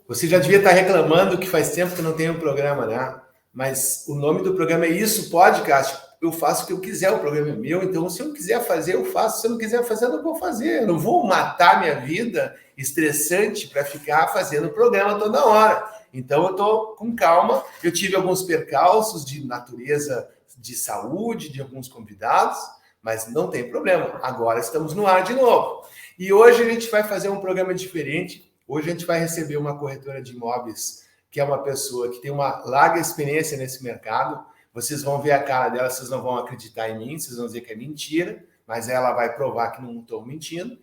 Você já devia estar reclamando que faz tempo que não tem um programa, né? Mas o nome do programa é Isso Podcast. Eu faço o que eu quiser, o programa é meu, então se eu quiser fazer, eu faço. Se eu não quiser fazer, eu não vou fazer. Eu não vou matar minha vida estressante para ficar fazendo o programa toda hora. Então eu estou com calma. Eu tive alguns percalços de natureza de saúde, de alguns convidados, mas não tem problema. Agora estamos no ar de novo. E hoje a gente vai fazer um programa diferente. Hoje a gente vai receber uma corretora de imóveis, que é uma pessoa que tem uma larga experiência nesse mercado. Vocês vão ver a cara dela, vocês não vão acreditar em mim, vocês vão dizer que é mentira, mas ela vai provar que não estou mentindo.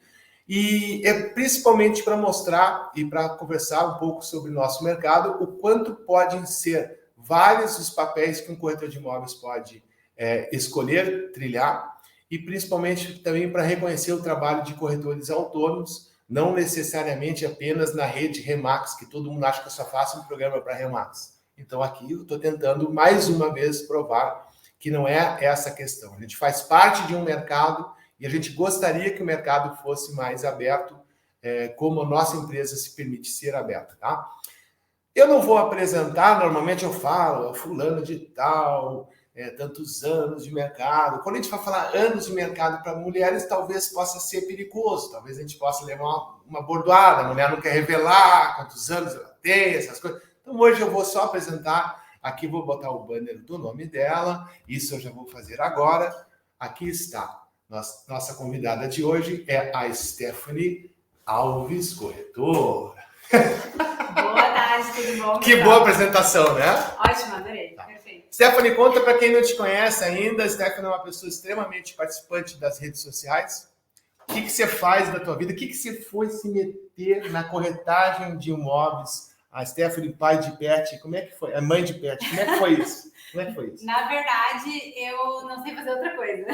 E é principalmente para mostrar e para conversar um pouco sobre o nosso mercado, o quanto podem ser vários os papéis que um corretor de imóveis pode escolher, trilhar, e principalmente também para reconhecer o trabalho de corretores autônomos, não necessariamente apenas na rede Remax, que todo mundo acha que eu só faço um programa para Remax. Então aqui eu estou tentando mais uma vez provar que não é essa a questão. A gente faz parte de um mercado e a gente gostaria que o mercado fosse mais aberto, como a nossa empresa se permite ser aberta, tá? Eu não vou apresentar, normalmente eu falo, fulano de tal, tantos anos de mercado. Quando a gente vai falar anos de mercado para mulheres, talvez possa ser perigoso, talvez a gente possa levar uma bordoada, a mulher não quer revelar quantos anos ela tem, essas coisas. Então hoje eu vou só apresentar, aqui vou botar o banner do nome dela, isso eu já vou fazer agora. Aqui está, nossa convidada de hoje é a Stephanie Alves, corretora. Boa tarde, tudo bom? Que boa apresentação, né? Ótimo, adorei. Tá. Perfeito. Stephanie, conta para quem não te conhece ainda. Stephanie é uma pessoa extremamente participante das redes sociais. O que você faz da tua vida? O que você foi se meter na corretagem de imóveis? A Stephanie, pai de pet, como é que foi? A mãe de pet, como é que foi isso? Como é que foi isso? Na verdade, eu não sei fazer outra coisa.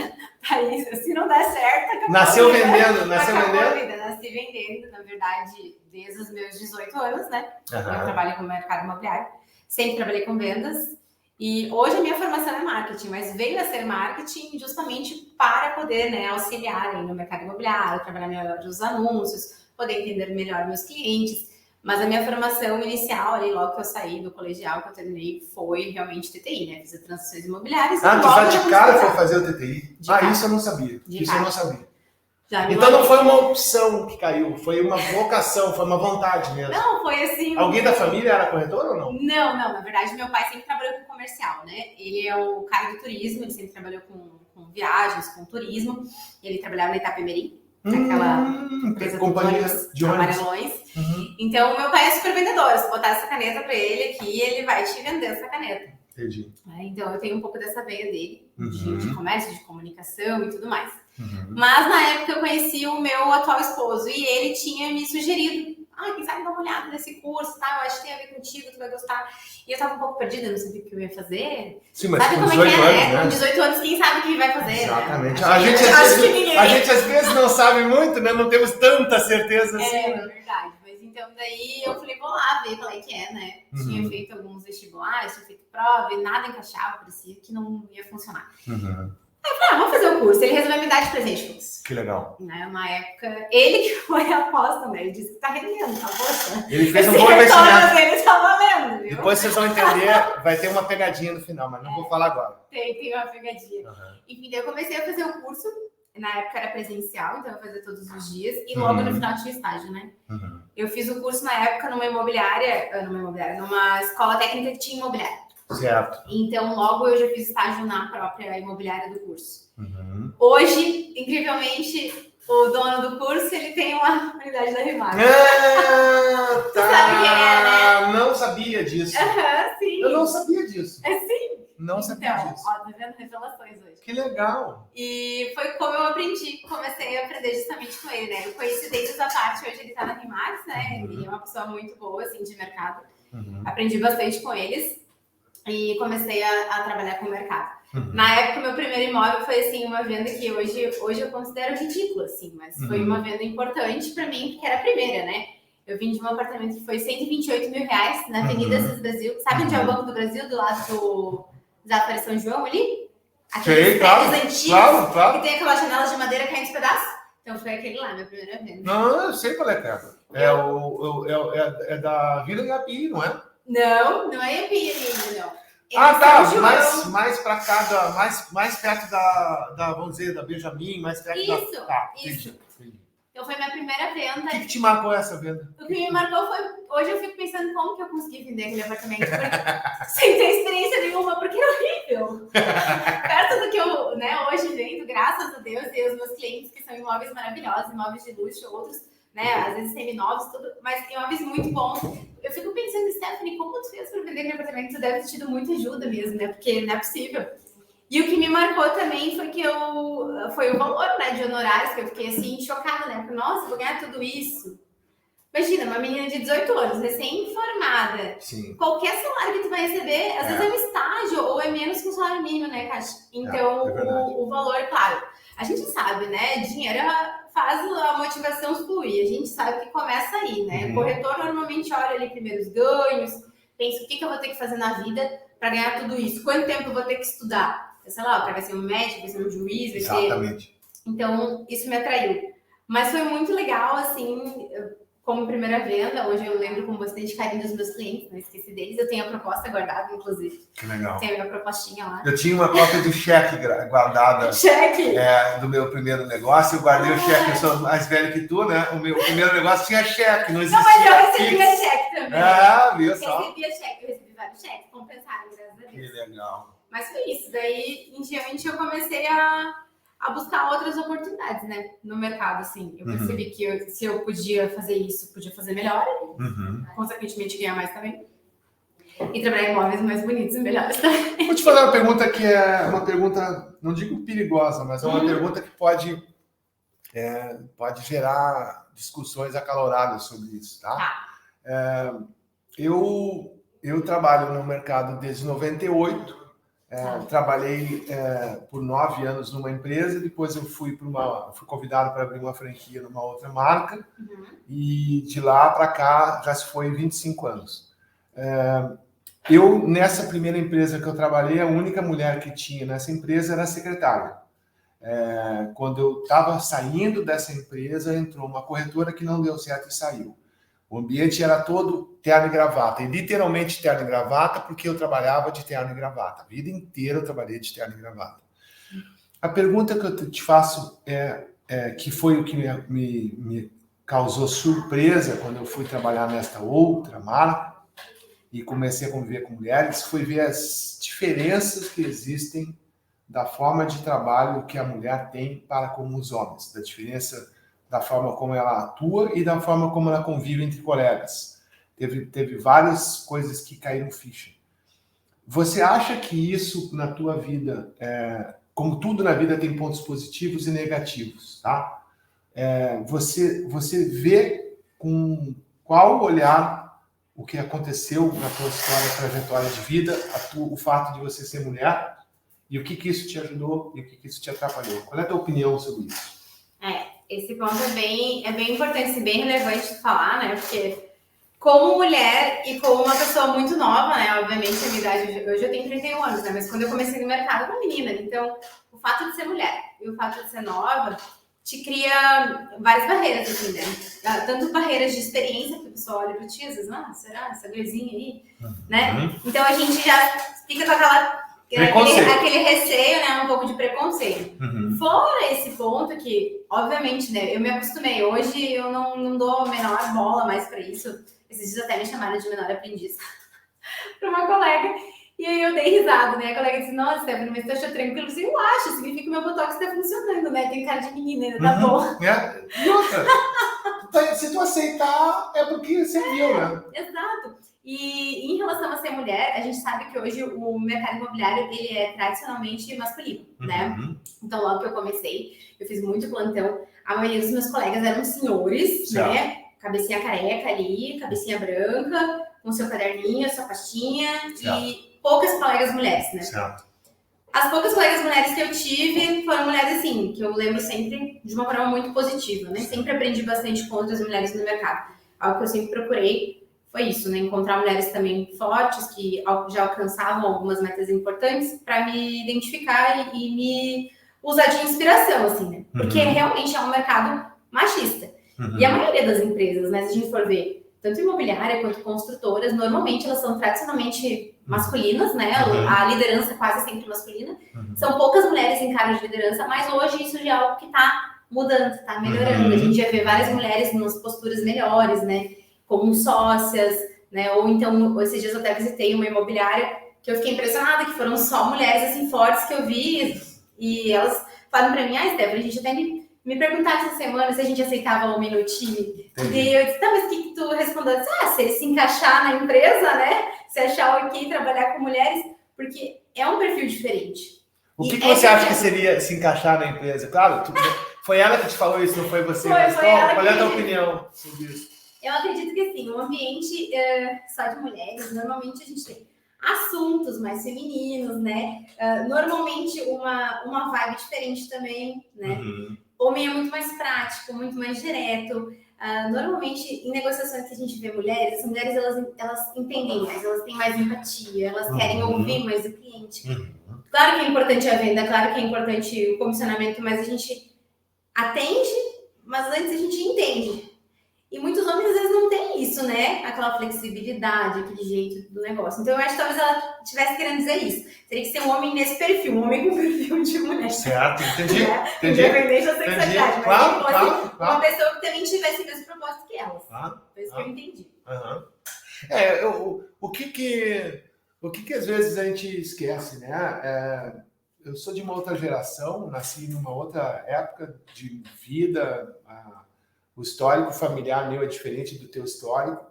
Thaís, se não der certo, acabou Nasceu a vida. vendendo? Nasceu Acabou vendendo? a vida. Nasci vendendo, na verdade, desde os meus 18 anos, né? Uhum. Eu trabalho com o mercado imobiliário. Sempre trabalhei com vendas. E hoje a minha formação é marketing, mas veio a ser marketing justamente para poder, né, auxiliar aí no mercado imobiliário, trabalhar melhor os anúncios, poder entender melhor meus clientes. Mas a minha formação inicial, ali, logo que eu saí do colegial, que eu terminei, foi realmente TTI, né? Fiz as transações imobiliárias. Ah, tu já de cara foi fazer o TTI? Isso eu não sabia. Isso eu não sabia. Então não foi uma opção que caiu, foi uma vocação, foi uma vontade mesmo. Não, foi assim... Alguém da família era corretor ou não? Não, na verdade, meu pai sempre trabalhou com comercial, né? Ele é o cara do turismo, ele sempre trabalhou com viagens, com turismo. Ele trabalhava na Itapemirim. Aquela empresa companhia de amarelões. Uhum. Então, meu pai é super vendedor. Se botar essa caneta para ele aqui, ele vai te vender essa caneta. Entendi. Então, eu tenho um pouco dessa veia dele, uhum. de comércio, de comunicação e tudo mais. Uhum. Mas, na época, eu conheci o meu atual esposo e ele tinha me sugerido: quem sabe dar uma olhada nesse curso, tá? Eu acho que tem a ver contigo, tu vai gostar. E eu tava um pouco perdida, não sabia o que eu ia fazer. Sim, mas sabe com como 18 é que anos, né? Com 18 anos, quem sabe o que vai fazer? Exatamente. Né? A gente às vezes não sabe muito, né? Não temos tanta certeza assim. É verdade. Mas então daí eu falei, vou lá ver qual é que é, né? Uhum. Tinha feito alguns vestibulares, tinha feito prova e nada encaixava, parecia que não ia funcionar. Uhum. Aí eu falei, vamos fazer o curso. Ele resolveu me dar de presente o curso. Que legal. Na época, ele que foi a aposta, né? Ele disse que tá rendendo, tá poxa. Ele fez um bom investimento. Ele tá valendo, viu? Depois vocês vão entender, vai ter uma pegadinha no final, mas não vou falar agora. Tem uma pegadinha. Uhum. Enfim, daí eu comecei a fazer o curso. Na época era presencial, então eu fazia todos os dias. E logo no final tinha estágio, né? Uhum. Eu fiz o curso na época numa escola técnica que tinha imobiliária. Certo. Então, logo eu já fiz estágio na própria imobiliária do curso. Uhum. Hoje, incrivelmente, o dono do curso, ele tem uma unidade da Remax. Tá. Sabe quem é, né? Não sabia disso. Sim. Eu não sabia disso. Sim. Não sabia disso. Ó, tá vendo? Revelações hoje. Que legal. E foi como eu comecei a aprender justamente com ele, né? Eu conheci desde essa parte, hoje ele tá na Remax, né? Ele é uma pessoa muito boa, assim, de mercado. Uhum. Aprendi bastante com eles. E comecei a trabalhar com o mercado. Uhum. Na época, meu primeiro imóvel foi, assim, uma venda que hoje eu considero ridícula, assim, mas foi uma venda importante para mim, porque era a primeira, né? Eu vim de um apartamento que foi R$128 mil na Avenida Assis Brasil. Sabe onde é o Banco do Brasil? Do lado da Feira São João, ali? Aqueles prédios antigos, claro. que tem aquelas janelas de madeira caindo de pedaço. Então foi aquele lá, minha primeira venda. Não, eu sei qual é, cara. É da Vila Gabi, não é? Não é Iapi ainda, não. Tá, mais para cá, mais perto da, vamos dizer, da Benjamin, mais perto isso, da... Tá, isso. Entendi. Então foi minha primeira venda. O que te marcou essa venda? O que me marcou foi... Hoje eu fico pensando como que eu consegui vender aquele apartamento sem ter experiência nenhuma, porque é horrível. Perto do que eu hoje vendo, graças a Deus, e os meus clientes que são imóveis maravilhosos, imóveis de luxo, outros, às vezes seminovos, tudo, mas imóveis muito bons. Eu fico pensando, Stephanie, como tu fez para vender aquele apartamento? Tu deve ter tido muita ajuda mesmo, né? Porque não é possível. E o que me marcou também foi foi o valor, de honorários, que eu fiquei assim, chocada, né? Porque, nossa, vou ganhar tudo isso. Imagina, uma menina de 18 anos, recém-formada. Sim. Qualquer salário que tu vai receber, às vezes é um estágio ou é menos que um salário mínimo, né, Kátia? Então, o valor, claro, a gente sabe, né? Dinheiro faz a motivação fluir. A gente sabe que começa aí, né? O corretor normalmente olha ali primeiro os ganhos, pensa o que eu vou ter que fazer na vida para ganhar tudo isso. Quanto tempo eu vou ter que estudar? Sei lá, o cara vai ser um médico, vai ser um juiz, vai ser... Exatamente. Então, isso me atraiu. Mas foi muito legal, assim, como primeira venda. Hoje eu lembro com bastante carinho dos meus clientes, não esqueci deles. Eu tenho a proposta guardada, inclusive. Que legal. Tem a minha propostinha lá. Eu tinha uma cópia do cheque guardada. Cheque? Do meu primeiro negócio. Eu guardei o cheque, eu sou mais velho que tu, né? O meu primeiro negócio tinha cheque, não existia. Não, mas eu recebia cheque também. Viu só? Eu recebi vários cheques, compensaram, graças a Deus. Que legal. Mas foi isso. Daí, em diante, eu comecei a buscar outras oportunidades, né? No mercado, assim. Eu percebi que se eu podia fazer isso, podia fazer melhor. Consequentemente, ganhar mais também. E trabalhar em imóveis mais bonitos e melhores também. Vou te fazer uma pergunta que é uma pergunta, não digo perigosa, mas é uma pergunta que pode gerar discussões acaloradas sobre isso, tá? Eu trabalho no mercado desde 98. Trabalhei por 9 anos numa empresa, depois eu fui convidado para abrir uma franquia numa outra marca, e de lá para cá já se foi 25 anos. Nessa primeira empresa que eu trabalhei, a única mulher que tinha nessa empresa era a secretária. Quando eu estava saindo dessa empresa, entrou uma corretora que não deu certo e saiu. O ambiente era todo terno e gravata, e literalmente terno e gravata, porque eu trabalhava de terno e gravata. A vida inteira eu trabalhei de terno e gravata. A pergunta que eu te faço que foi o que me causou surpresa quando eu fui trabalhar nesta outra marca e comecei a conviver com mulheres, foi ver as diferenças que existem da forma de trabalho que a mulher tem para com os homens, da diferença da forma como ela atua e da forma como ela convive entre colegas. Teve várias coisas que caíram ficha. Você acha que isso na tua vida, como tudo na vida tem pontos positivos e negativos, tá? Você vê com qual olhar o que aconteceu na tua história, trajetória de vida, o fato de você ser mulher, e o que isso te ajudou e o que isso te atrapalhou? Qual é a tua opinião sobre isso? Esse ponto é bem importante e bem relevante de falar, né? Porque como mulher e como uma pessoa muito nova, né? Obviamente, a minha idade, hoje eu tenho 31 anos, né? Mas quando eu comecei no mercado, eu era uma menina. Então, o fato de ser mulher e o fato de ser nova te cria várias barreiras, assim, né? Tanto barreiras de experiência, que a pessoa olha para ti, às vezes, será? Essa gurizinha aí? Né? Então, a gente já fica com aquele receio, né? Um pouco de preconceito. Fora esse ponto que, obviamente, né? Eu me acostumei. Hoje eu não dou a menor bola mais para isso. Esses dias até me chamaram de menor aprendiz para uma colega. E aí eu dei risada, né? A colega disse, nossa, Stephanie, mas você achou tranquilo? Eu disse, eu acho, significa que o meu botox está funcionando, né? Tem cara de menina, ainda tá bom. E outra, se tu aceitar, é porque você viu, né? Exato. E em relação a ser mulher, a gente sabe que hoje o mercado imobiliário, ele é tradicionalmente masculino, né? Então, logo que eu comecei, eu fiz muito plantão. A maioria dos meus colegas eram senhores, né? Cabecinha careca ali, cabecinha branca, com seu caderninho, sua pastinha, e poucas colegas mulheres, né? As poucas colegas mulheres que eu tive foram mulheres, assim, que eu lembro sempre de uma forma muito positiva, né? Sempre aprendi bastante com outras mulheres no mercado. Algo que eu sempre procurei foi isso, né? Encontrar mulheres também fortes, que já alcançavam algumas metas importantes, para me identificar e me usar de inspiração, assim, né? Porque realmente é um mercado machista. E a maioria das empresas, né, se a gente for ver, tanto imobiliária quanto construtoras, normalmente elas são tradicionalmente masculinas, né? A liderança é quase sempre masculina. São poucas mulheres em cargos de liderança, mas hoje isso já é algo que está mudando, está melhorando. A gente já vê várias mulheres nas posturas melhores, né? Como sócias, né? Ou então, esses dias eu até visitei uma imobiliária que eu fiquei impressionada, que foram só mulheres assim fortes que eu vi, e elas falaram para mim, Stephanie, a gente até me perguntaram essa semana se a gente aceitava homem no time. E eu disse, tá, mas o que tu respondeu? Eu disse, se ele se encaixar na empresa, né? Se achar ok trabalhar com mulheres, porque é um perfil diferente. O que você acha que seria se encaixar na empresa? Claro, foi ela que te falou isso, não foi você. Foi ela. Qual é a tua opinião sobre isso? Eu acredito que assim, um ambiente só de mulheres, normalmente a gente tem assuntos mais femininos, né? Normalmente uma vibe diferente também, né? Homem é muito mais prático, muito mais direto. Normalmente, em negociações que a gente vê mulheres, as mulheres elas entendem mais, elas têm mais empatia, elas querem ouvir mais o cliente. Claro que é importante a venda, claro que é importante o comissionamento, mas a gente atende, mas antes a gente entende. E muitos homens, às vezes, não têm isso, né? Aquela flexibilidade, aquele jeito do negócio. Então, eu acho que talvez ela estivesse querendo dizer isso. Teria que ser um homem nesse perfil, um homem com perfil de mulher. Certo, entendi. Independente da sexualidade, mas claro. Uma pessoa que também tivesse o mesmo propósito que elas. Foi isso que eu entendi. O que às vezes a gente esquece, né? Eu sou de uma outra geração, nasci numa outra época de vida. O histórico familiar meu é diferente do teu histórico,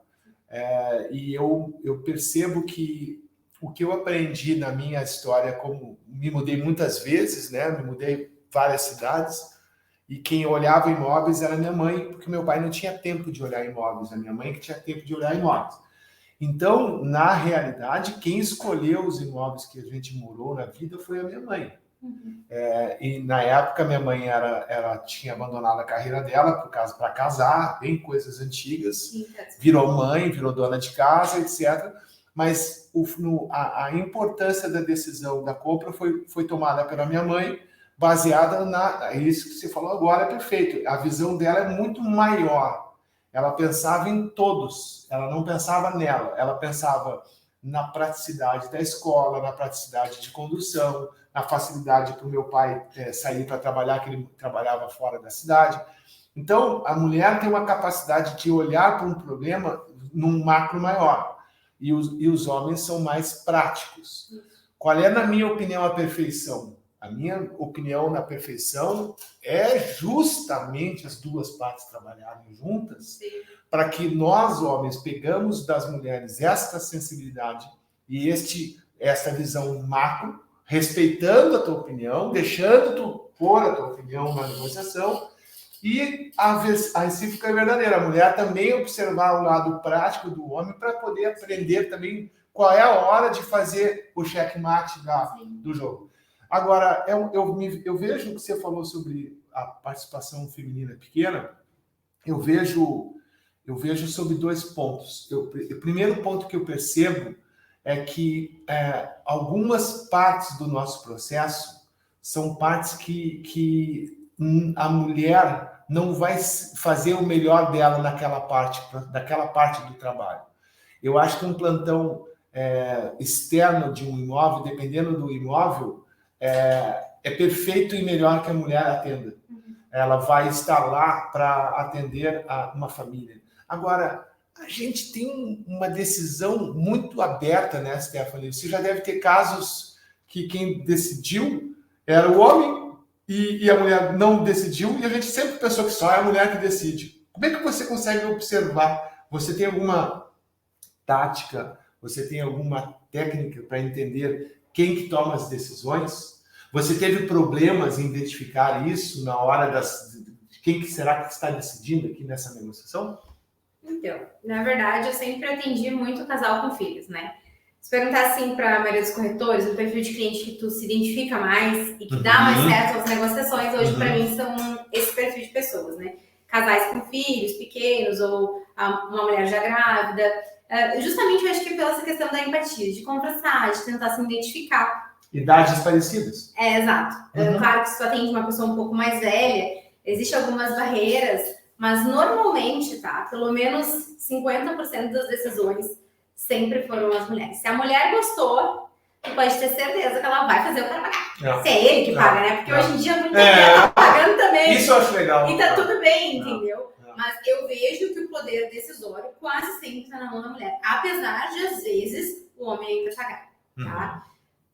e eu percebo que o que eu aprendi na minha história, como me mudei muitas vezes, né? Me mudei várias cidades, e quem olhava imóveis era minha mãe, porque meu pai não tinha tempo de olhar imóveis, a minha mãe que tinha tempo de olhar imóveis. Então, na realidade, quem escolheu os imóveis que a gente morou na vida foi a minha mãe. E na época minha mãe ela tinha abandonado a carreira dela para casar, bem coisas antigas, virou mãe, virou dona de casa, etc. Mas a importância da decisão da compra foi tomada pela minha mãe, baseada isso que você falou agora, é perfeito. A visão dela é muito maior. Ela pensava em todos, ela não pensava nela, ela pensava na praticidade da escola, na praticidade de condução, na facilidade para o meu pai sair para trabalhar, que ele trabalhava fora da cidade. Então, a mulher tem uma capacidade de olhar para um problema num macro maior, e os homens são mais práticos. Qual é, na minha opinião, a perfeição? A minha opinião na perfeição é justamente as duas partes trabalharem juntas, para que nós, homens, pegamos das mulheres esta sensibilidade e esta visão macro, respeitando a tua opinião, deixando tu pôr a tua opinião na negociação, e a recíproca é verdadeira. A mulher também observar o lado prático do homem para poder aprender também qual é a hora de fazer o checkmate do jogo. Agora, eu vejo o que você falou sobre a participação feminina pequena, eu vejo sobre dois pontos. O primeiro ponto que eu percebo é que algumas partes do nosso processo são partes que a mulher não vai fazer o melhor dela daquela parte do trabalho. Eu acho que um plantão externo de um imóvel, dependendo do imóvel, é perfeito e melhor que a mulher atenda. Ela vai estar lá para atender uma família. Agora, a gente tem uma decisão muito aberta, né, Stephanie? Você já deve ter casos que quem decidiu era o homem e a mulher não decidiu, e a gente sempre pensou que só é a mulher que decide. Como é que você consegue observar? Você tem alguma tática? Você tem alguma técnica para entender quem que toma as decisões? Você teve problemas em identificar isso na hora quem que será que está decidindo aqui nessa negociação? Então, na verdade, eu sempre atendi muito casal com filhos, né? Se perguntar assim para a maioria dos corretores, o perfil de cliente que tu se identifica mais e que dá mais certo às negociações, hoje para mim são esse perfil de pessoas, né? Casais com filhos pequenos ou uma mulher já grávida. Justamente eu acho que pela essa questão da empatia, de conversar, de tentar se identificar. Idades parecidas. Exato. Claro que se tu atende uma pessoa um pouco mais velha, existem algumas barreiras, Mas normalmente, tá? Pelo menos 50% das decisões sempre foram as mulheres. Se a mulher gostou, tu pode ter certeza que ela vai fazer o cara pagar. Se é ele que paga, né? Porque hoje em dia muita gente tá pagando também. Isso eu acho legal. E tá tudo bem, entendeu? Mas eu vejo que o poder decisório quase sempre está na mão da mulher. Apesar de, às vezes, o homem ainda pagar, tá?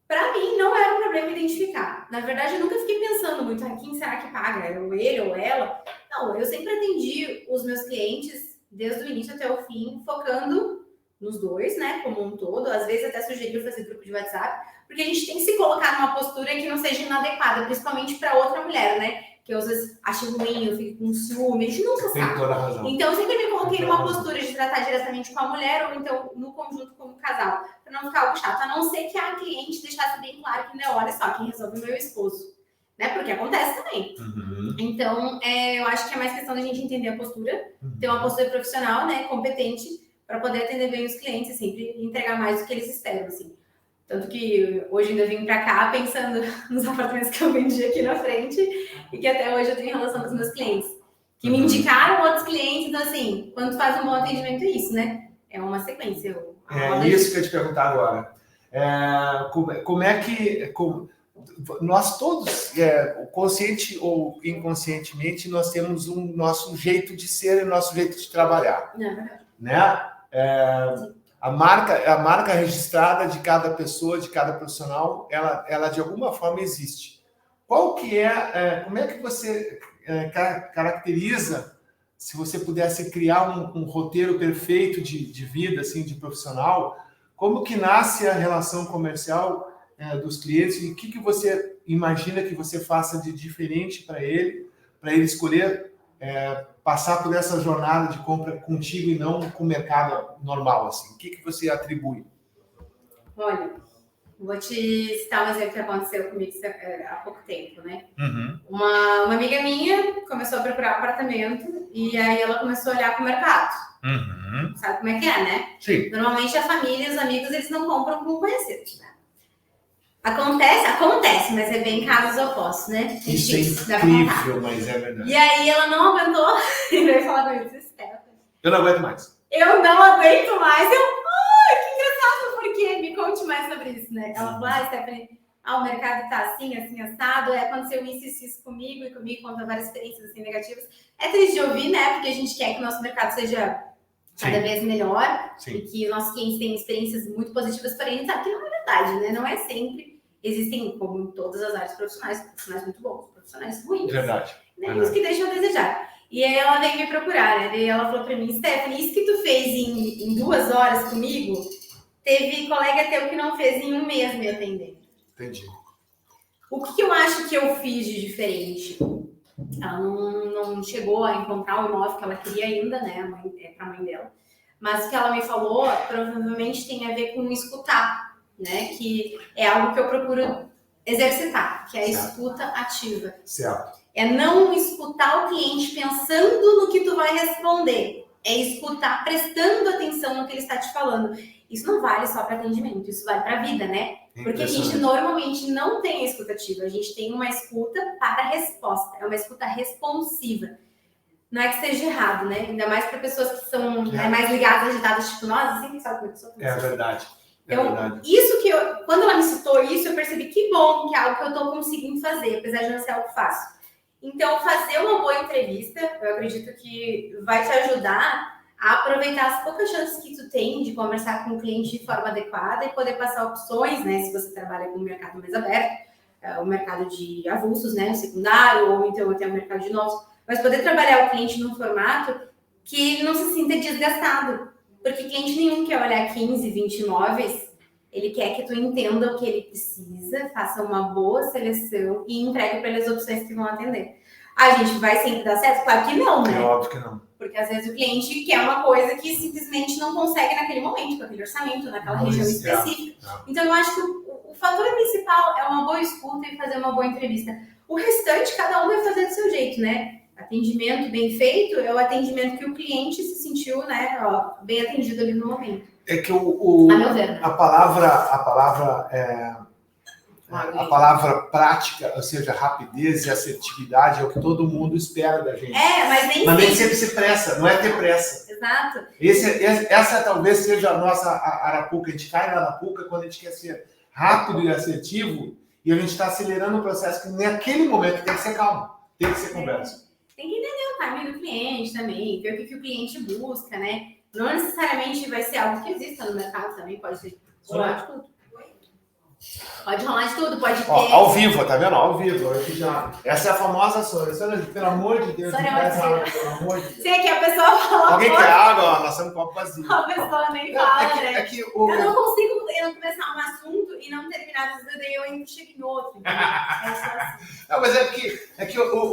Para mim, não era um problema identificar. Na verdade, eu nunca fiquei pensando muito, quem será que paga? Ele ou ela? Não, eu sempre atendi os meus clientes, desde o início até o fim, focando nos dois, né, como um todo. Às vezes até sugeri fazer grupo de WhatsApp, porque a gente tem que se colocar numa postura que não seja inadequada, principalmente para outra mulher, né? Que eu às vezes acho ruim, eu fico com ciúme, a gente nunca sabe. Tem toda a razão. Então, eu sempre me coloquei numa postura de tratar diretamente com a mulher ou então no conjunto como casal, para não ficar algo chato. A não ser que a cliente deixasse bem claro que, não, olha só, quem resolve é o meu esposo. Né? Porque acontece também. Então, eu acho que é mais questão da gente entender a postura, ter uma postura profissional, né, competente, para poder atender bem os clientes e sempre entregar mais do que eles esperam, assim. Tanto que hoje ainda vim para cá pensando nos apartamentos que eu vendi aqui na frente e que até hoje eu tenho relação com os meus clientes. Que me indicaram outros clientes, então assim, quando tu faz um bom atendimento é isso, né? É uma sequência. É isso que eu ia te perguntar agora. Como é que... nós todos, consciente ou inconscientemente, nós temos um nosso jeito de ser e nosso jeito de trabalhar. Né? A marca registrada de cada pessoa, de cada profissional, ela de alguma forma existe. Qual que como é que você caracteriza, se você pudesse criar um roteiro perfeito de vida, assim, de profissional, como que nasce a relação comercial dos clientes e o que você imagina que você faça de diferente para ele escolher passar por essa jornada de compra contigo e não com o mercado normal, assim? O que você atribui? Olha, vou te citar um exemplo que aconteceu comigo há pouco tempo, né? Uma amiga minha começou a procurar apartamento e aí ela começou a olhar para o mercado. Sabe como é que é, né? Sim. Normalmente a família e os amigos, eles não compram com conhecidos, né? Acontece, mas é bem casos opostos, né? Isso é incrível, mas é verdade. E aí ela não aguentou e veio falar comigo, Stephanie. Eu não aguento mais. Eu não aguento mais. Que engraçado, por quê? Me conte mais sobre isso, né? Ela falou, Stephanie, o mercado tá assim, assado, aconteceu isso comigo, e comigo conta várias experiências assim, negativas. É triste de ouvir, né? Porque a gente quer que o nosso mercado seja cada vez melhor. Sim. E que os nossos clientes tenham experiências muito positivas, porém a gente sabe que não é verdade, né? Não é sempre. Existem, como em todas as áreas profissionais muito bons, profissionais ruins. Verdade. Né? Isso que deixam a desejar. E aí ela veio me procurar, né? E ela falou pra mim, Stephanie, isso que tu fez em 2 horas comigo, teve colega teu que não fez em 1 mês me atendendo. Entendi. O que eu acho que eu fiz de diferente? Ela não chegou a encontrar o imóvel que ela queria ainda, né? Pra mãe dela. Mas o que ela me falou, provavelmente tem a ver com escutar. Né, que é algo que eu procuro exercitar, que é a escuta ativa. Certo. É não escutar o cliente pensando no que tu vai responder. É escutar prestando atenção no que ele está te falando. Isso não vale só para atendimento, isso vale para a vida, né? Porque a gente normalmente não tem a escuta ativa, a gente tem uma escuta para resposta, é uma escuta responsiva. Não é que seja errado, né? Ainda mais para pessoas que são mais ligadas, agitadas, tipo nós, assim, que sabe como é que sou. É verdade. Então, isso que quando ela me citou isso, eu percebi que bom, que é algo que eu estou conseguindo fazer, apesar de não ser algo fácil. Então, fazer uma boa entrevista, eu acredito que vai te ajudar a aproveitar as poucas chances que tu tem de conversar com o cliente de forma adequada e poder passar opções, né? Se você trabalha com um mercado mais aberto, o mercado de avulsos, né? Secundário, ou então até o mercado de novos, mas poder trabalhar o cliente num formato que ele não se sinta desgastado. Porque cliente nenhum quer olhar 15, 20 imóveis, ele quer que tu entenda o que ele precisa, faça uma boa seleção e entregue para ele as opções que vão atender. A gente vai sempre dar certo? Claro que não, né? É óbvio que não. Porque às vezes o cliente quer uma coisa que simplesmente não consegue naquele momento, com aquele orçamento, naquela região específica. Então eu acho que o fator principal é uma boa escuta e fazer uma boa entrevista. O restante, cada um vai fazer do seu jeito, né? Atendimento bem feito é o atendimento que o cliente se sentiu, né, bem atendido ali no momento. É que a meu ver, né? a palavra A palavra prática, ou seja, rapidez e assertividade é o que todo mundo espera da gente. Mas nem sempre se pressa, não é ter pressa. Exato. Essa talvez seja a nossa arapuca. A gente cai na arapuca quando a gente quer ser rápido e assertivo e a gente está acelerando o processo que naquele momento tem que ser calmo, tem que ser conversa. Tem que entender o timing do cliente também, ver o que o cliente busca, né? Não necessariamente vai ser algo que exista no mercado também, pode ser rolar de tudo. Pode rolar de tudo, pode ter... Ao vivo, tá vendo? Ao vivo. Essa é a famosa Sônia. Sônia, pelo amor de Deus, Sônia, pelo amor de Deus. Sei que a pessoa fala... Alguém quer água? Nós estamos com um copo vazio. A pessoa nem fala, né? Eu não consigo começar um assunto e não terminar, daí eu ainda chego em outro. Não, mas o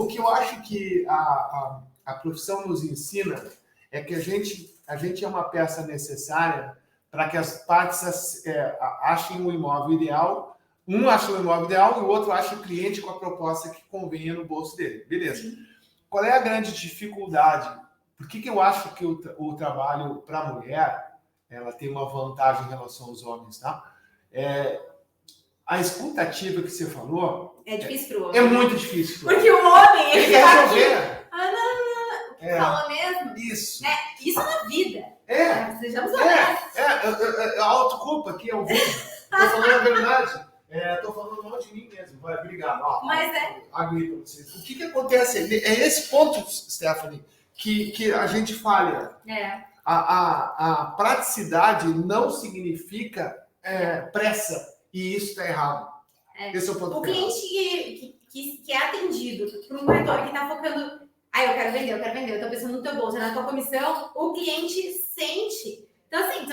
que eu acho que a profissão nos ensina é que a gente é uma peça necessária para que as partes achem o imóvel ideal. Um acha o imóvel ideal e o outro acha o cliente com a proposta que convenha no bolso dele. Beleza. Sim. Qual é a grande dificuldade? Por que eu acho que o trabalho para a mulher ela tem uma vantagem em relação aos homens, tá? A escutativa que você falou... É difícil para o homem. É muito difícil. Porque o homem... Ele quer resolver. O que falou mesmo? Isso. Isso na vida. Sejamos honestos. A autoculpa aqui é o vídeo. Estou falando a verdade. Estou falando mal de mim mesmo. Vai, obrigado. Mas agree para vocês. O que acontece? É esse ponto, Stephanie, que a gente falha. A praticidade não significa pressa. E isso está errado. Esse é o ponto. O cliente que é atendido por um corretor que está focando... eu quero vender, eu tô pensando no teu bolso, na tua comissão, o cliente sente. Então, assim,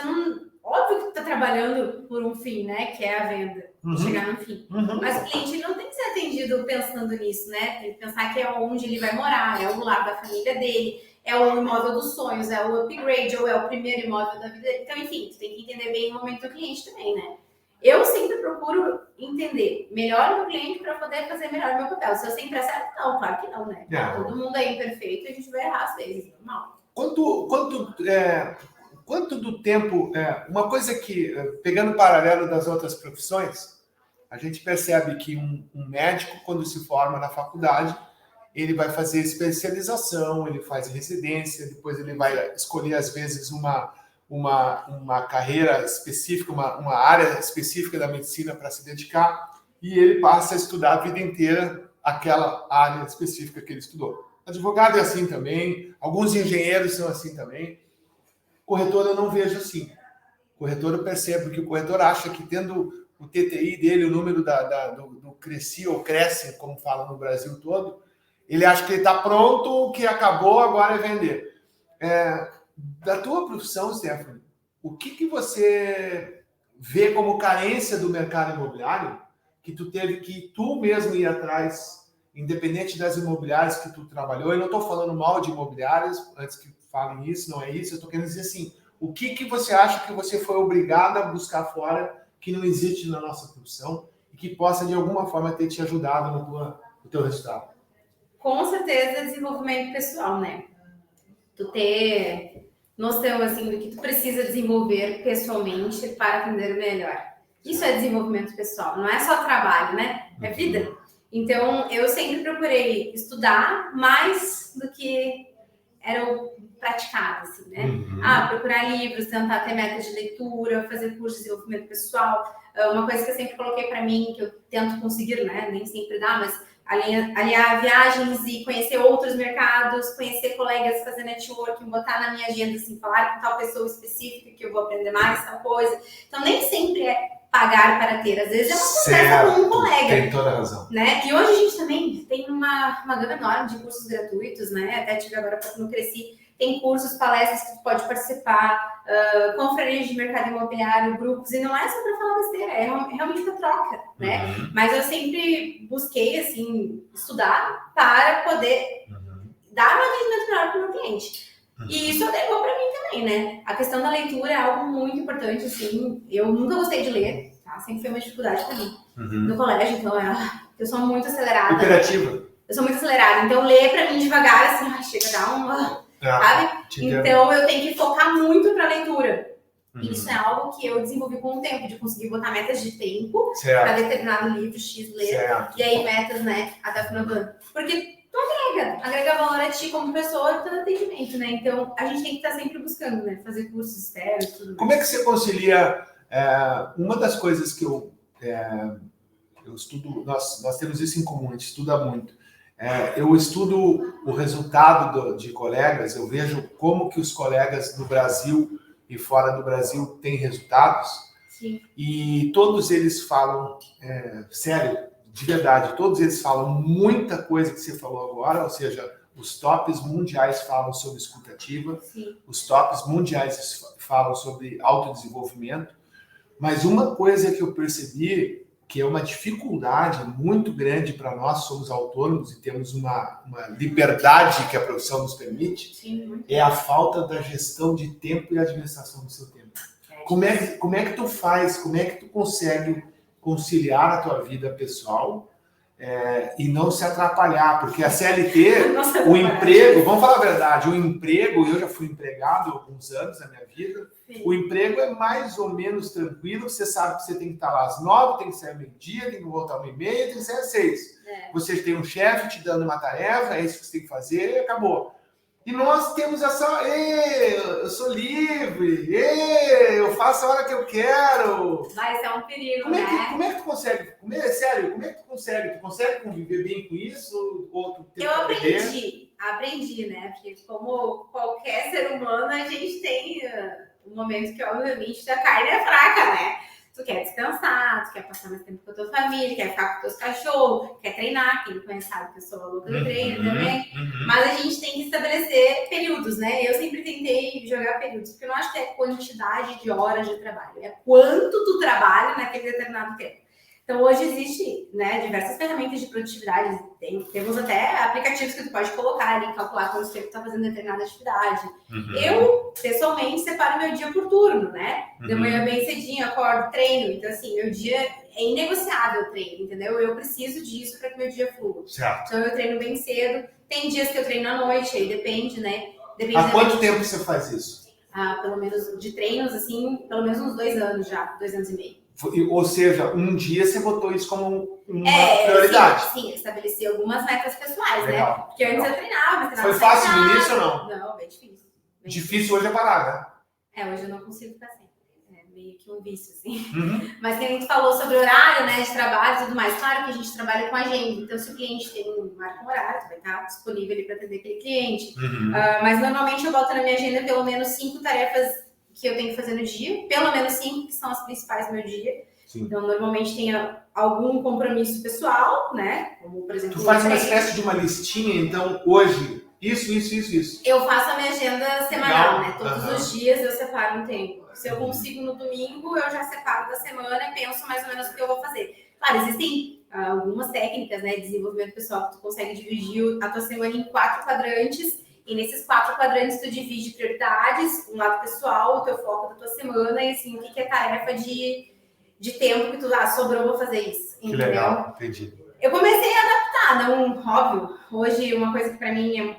óbvio que tu tá trabalhando por um fim, né? Que é a venda, chegar no fim. Mas o cliente não tem que ser atendido pensando nisso, né? Tem que pensar que é onde ele vai morar, é o lar da família dele, é o imóvel dos sonhos, é o upgrade, ou é o primeiro imóvel da vida dele. Então, enfim, tu tem que entender bem o momento do cliente também, né? Eu sempre procuro entender melhor o meu cliente para poder fazer melhor o meu papel. Se eu sempre acerto, não, claro que não, né? Todo mundo é imperfeito e a gente vai errar às vezes, normal. Quanto do tempo... uma coisa que, pegando o paralelo das outras profissões, a gente percebe que um médico, quando se forma na faculdade, ele vai fazer especialização, ele faz residência, depois ele vai escolher, às vezes, uma carreira específica, uma área específica da medicina para se dedicar, e ele passa a estudar a vida inteira aquela área específica que ele estudou. Advogado é assim também, alguns engenheiros são assim também. Corretor eu não vejo assim. Corretor eu percebo que o corretor acha que tendo o TTI dele, o número do cresci ou cresce, como fala no Brasil todo, ele acha que ele está pronto, que acabou, agora é vender. Da tua profissão, Stephanie, o que você vê como carência do mercado imobiliário que tu teve que tu mesmo ir atrás, independente das imobiliárias que tu trabalhou? Eu não estou falando mal de imobiliárias, antes que falem isso, não é isso. Eu estou querendo dizer assim, o que você acha que você foi obrigado a buscar fora que não existe na nossa profissão e que possa, de alguma forma, ter te ajudado no teu resultado? Com certeza, desenvolvimento pessoal, né? Tu ter noção, assim, do que tu precisa desenvolver pessoalmente para atender melhor. Isso é desenvolvimento pessoal, não é só trabalho, né? É vida. Então, eu sempre procurei estudar mais do que era o praticado, assim, né? Procurar livros, tentar ter metas de leitura, fazer curso de desenvolvimento pessoal. Uma coisa que eu sempre coloquei para mim, que eu tento conseguir, né? Nem sempre dá, mas aliar viagens e conhecer outros mercados, conhecer colegas, fazer networking, botar na minha agenda, assim, falar com tal pessoa específica que eu vou aprender mais, tal coisa. Então, nem sempre é pagar para ter. Às vezes é uma conversa com um colega. Tem toda a razão. Né? E hoje a gente também tem uma gama enorme de cursos gratuitos, né? Até tive agora, porque no Cresci, tem cursos, palestras que tu pode participar, confrarias de mercado imobiliário, grupos, e não é só para falar besteira, é realmente para troca, né? Mas eu sempre busquei, assim, estudar para poder dar um atendimento melhor para o meu cliente. E isso agregou para mim também, né? A questão da leitura é algo muito importante, assim, eu nunca gostei de ler, tá? Sempre foi uma dificuldade para mim. No colégio, então, eu sou muito acelerada. Imperativa. Eu sou muito acelerada, então ler para mim devagar, assim, chega a dar uma... sabe? Então eu tenho que focar muito para leitura. E isso é algo que eu desenvolvi com o tempo, de conseguir botar metas de tempo para determinado livro X ler, e aí metas, né, até o final do ano. Porque tu agrega valor a ti como pessoa e todo atendimento, né? Então, a gente tem que estar sempre buscando, né, fazer cursos externos e tudo mais. Como é que você concilia... uma das coisas que eu estudo, nós temos isso em comum, a gente estuda muito. Eu estudo o resultado de colegas, eu vejo como que os colegas no Brasil e fora do Brasil têm resultados. Sim. E todos eles falam, sério, de verdade, todos eles falam muita coisa que você falou agora, ou seja, os tops mundiais falam sobre escutativa, os tops mundiais falam sobre autodesenvolvimento, mas uma coisa que eu percebi que é uma dificuldade muito grande para nós, somos autônomos e temos uma liberdade que a profissão nos permite, é a falta da gestão de tempo e administração do seu tempo. Como é que tu faz, como é que tu consegue conciliar a tua vida pessoal e não se atrapalhar? Porque a CLT, o emprego, vamos falar a verdade, o emprego, eu já fui empregado há alguns anos na minha vida, o emprego é mais ou menos tranquilo, você sabe que você tem que estar lá às 9, tem que sair ao meio-dia, tem que voltar ao meio-meia, tem que sair às 6. Você tem um chefe te dando uma tarefa, é isso que você tem que fazer e acabou. E nós temos essa, eu sou livre, eu faço a hora que eu quero. Mas é um perigo, como é que tu consegue? Sério, como é que tu consegue? Tu consegue conviver bem com isso? Ou tu eu aprendi, né? Porque como qualquer ser humano, a gente tem um momento que, obviamente, a carne é fraca, né? Tu quer descansar, tu quer passar mais tempo com a tua família, quer ficar com os teus cachorros, quer treinar, quem me conhece sabe que eu sou a louca do treino também. Mas a gente tem que estabelecer períodos, né? Eu sempre tentei jogar períodos, porque eu não acho que é quantidade de horas de trabalho, é quanto tu trabalha naquele determinado tempo. Então, hoje existe, né, diversas ferramentas de produtividade. Temos até aplicativos que tu pode colocar ali, calcular quanto tempo tu tá fazendo determinada atividade. Eu, pessoalmente, separo meu dia por turno, né? De manhã bem cedinho, acordo, treino. Então, assim, meu dia é inegociável o treino, entendeu? Eu preciso disso para que meu dia flua. Então, eu treino bem cedo. Tem dias que eu treino à noite, aí depende, né? Há quanto tempo você faz isso? Pelo menos de treinos, assim, pelo menos uns 2 anos já, 2 anos e meio. Ou seja, um dia você botou isso como uma prioridade. Sim, estabeleci algumas metas pessoais, legal, né? Porque antes eu treinava, Foi fácil no início ou não? Não, bem difícil. Difícil hoje é parar, né? Hoje eu não consigo ficar sem. É meio que um vício, assim. Mas que a gente falou sobre horário, né, de trabalho e tudo mais. Claro que a gente trabalha com agenda. Então, se o cliente marca um horário, tu vai estar disponível ali para atender aquele cliente. Mas normalmente eu boto na minha agenda pelo menos 5 tarefas que eu tenho que fazer no dia, pelo menos 5, que são as principais do meu dia. Então, normalmente tem algum compromisso pessoal, né? Como, por exemplo... Tu faz uma espécie de uma listinha, então, hoje, isso. Eu faço a minha agenda semanal, né? Todos os dias eu separo um tempo. Se eu consigo no domingo, eu já separo da semana e penso mais ou menos o que eu vou fazer. Claro, existem algumas técnicas, né, de desenvolvimento pessoal que tu consegue dividir a tua semana em 4 quadrantes. E nesses 4 quadrantes, tu divide prioridades, um lado pessoal, o teu foco da tua semana, e assim, o que é tarefa de tempo que tu sobrou, vou fazer isso. Que legal, entendi. Eu comecei a adaptar, não, óbvio. Hoje, uma coisa que pra mim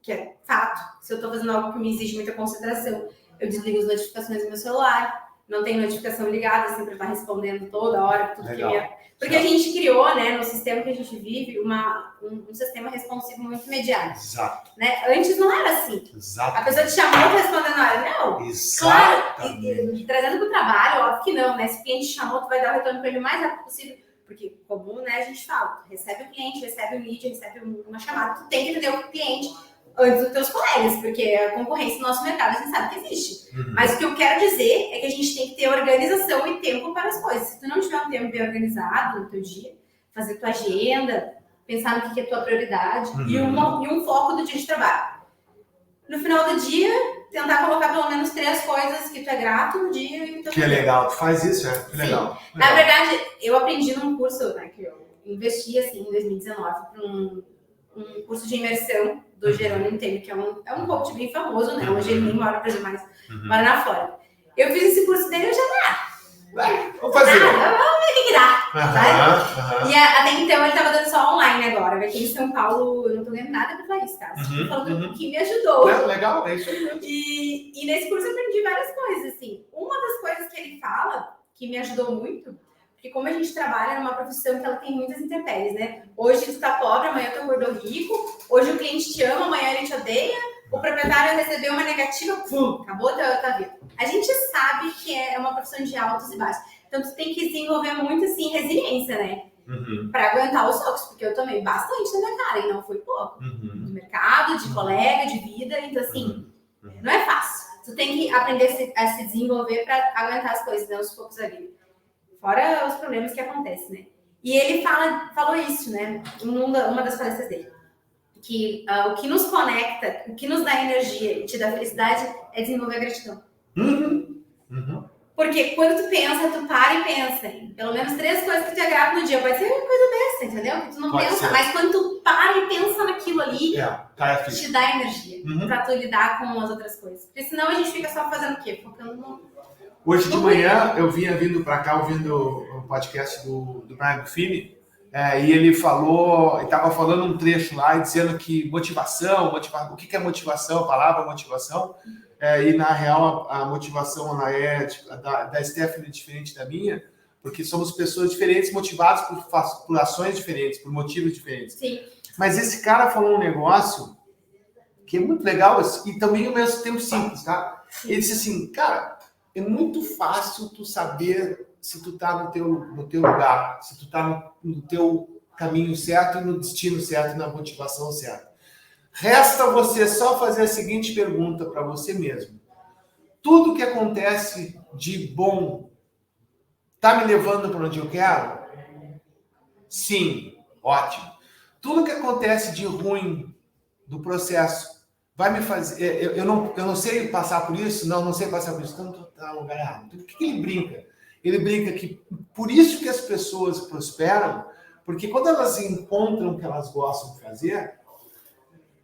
que é fato, se eu tô fazendo algo que me exige muita concentração, eu desligo as notificações do meu celular, não tem notificação ligada, sempre tá respondendo toda hora, tudo que é. Porque a gente criou, né, no sistema que a gente vive, um sistema responsivo muito imediato. Exato. Né? Antes não era assim. Exato. A pessoa te chamou, tu respondeu na hora. Não. Exato. Claro, e trazendo para o trabalho, óbvio que não, né? Se o cliente te chamou, tu vai dar o retorno para ele o mais rápido possível. Porque, como, né, a gente fala, tu recebe o cliente, recebe o lead, recebe uma chamada, tu tem que atender o cliente antes dos teus colegas, porque a concorrência no nosso mercado a gente sabe que existe. Mas o que eu quero dizer é que a gente tem que ter organização e tempo para as coisas. Se tu não tiver um tempo bem organizado no teu dia, fazer tua agenda, pensar no que é tua prioridade e um foco do dia de trabalho. No final do dia, tentar colocar pelo menos 3 coisas que tu é grato no dia. E que é legal, tu faz isso, é? Que legal. Na verdade, eu aprendi num curso, né, que eu investi assim, em 2019 para um curso de imersão do Jerônimo Temel, que é um coach bem famoso, né? Hoje ele nem mora no Brasil, mas mora na Flórida. Eu fiz esse curso dele e eu já vamos fazer. Vamos ver o que dá. sabe? E até então ele tava dando só online agora. Vai ter em São Paulo, eu não tô ganhando nada pra falar isso, tá? Falando que me ajudou. Legal, é isso aí mesmo. E nesse curso eu aprendi várias coisas, assim. Uma das coisas que ele fala, que me ajudou muito, porque como a gente trabalha numa profissão que ela tem muitas intempéries, né? Hoje tu tá pobre, amanhã tu acordou rico. Hoje o cliente te ama, amanhã ele te odeia. O proprietário recebeu uma negativa, pum, acabou a tua vida. A gente sabe que é uma profissão de altos e baixos. Então, tu tem que desenvolver muito, assim, resiliência, né? Pra aguentar os socos, porque eu tomei bastante na minha cara, e não foi pouco. De mercado, de colega, de vida. Então, assim, não é fácil. Tu tem que aprender a se desenvolver pra aguentar as coisas, né? Os poucos ali. Fora os problemas que acontecem, né? E ele falou isso, né? Em uma das palestras dele. Que o que nos conecta, o que nos dá energia e te dá felicidade é desenvolver a gratidão. Porque quando tu pensa, tu para e pensa em pelo menos 3 coisas que te agradam no dia. Pode ser coisa besta, entendeu? Que tu não pensa, mas quando tu para e pensa naquilo ali, te dá energia pra tu lidar com as outras coisas. Porque senão a gente fica só fazendo o quê? Focando no... Hoje de manhã eu vinha vindo para cá ouvindo o podcast do Brian Buffini, e ele estava falando um trecho lá dizendo que motivação, o que é motivação, a palavra motivação, e na real a motivação ela é tipo, da Stephanie diferente da minha, porque somos pessoas diferentes motivadas por ações diferentes, por motivos diferentes. Sim. Mas esse cara falou um negócio que é muito legal e também ao mesmo tempo simples, tá? Ele disse assim, cara, é muito fácil tu saber se tu tá no teu lugar, se tu tá no teu caminho certo, no destino certo, na motivação certa. Resta você só fazer a seguinte pergunta para você mesmo. Tudo que acontece de bom tá me levando para onde eu quero? Sim, ótimo. Tudo que acontece de ruim do processo vai me fazer... Eu não sei passar por isso? Não sei passar por isso. Então, tá no lugar errado. Então, o que ele brinca? Ele brinca que por isso que as pessoas prosperam, porque quando elas encontram o que elas gostam de fazer,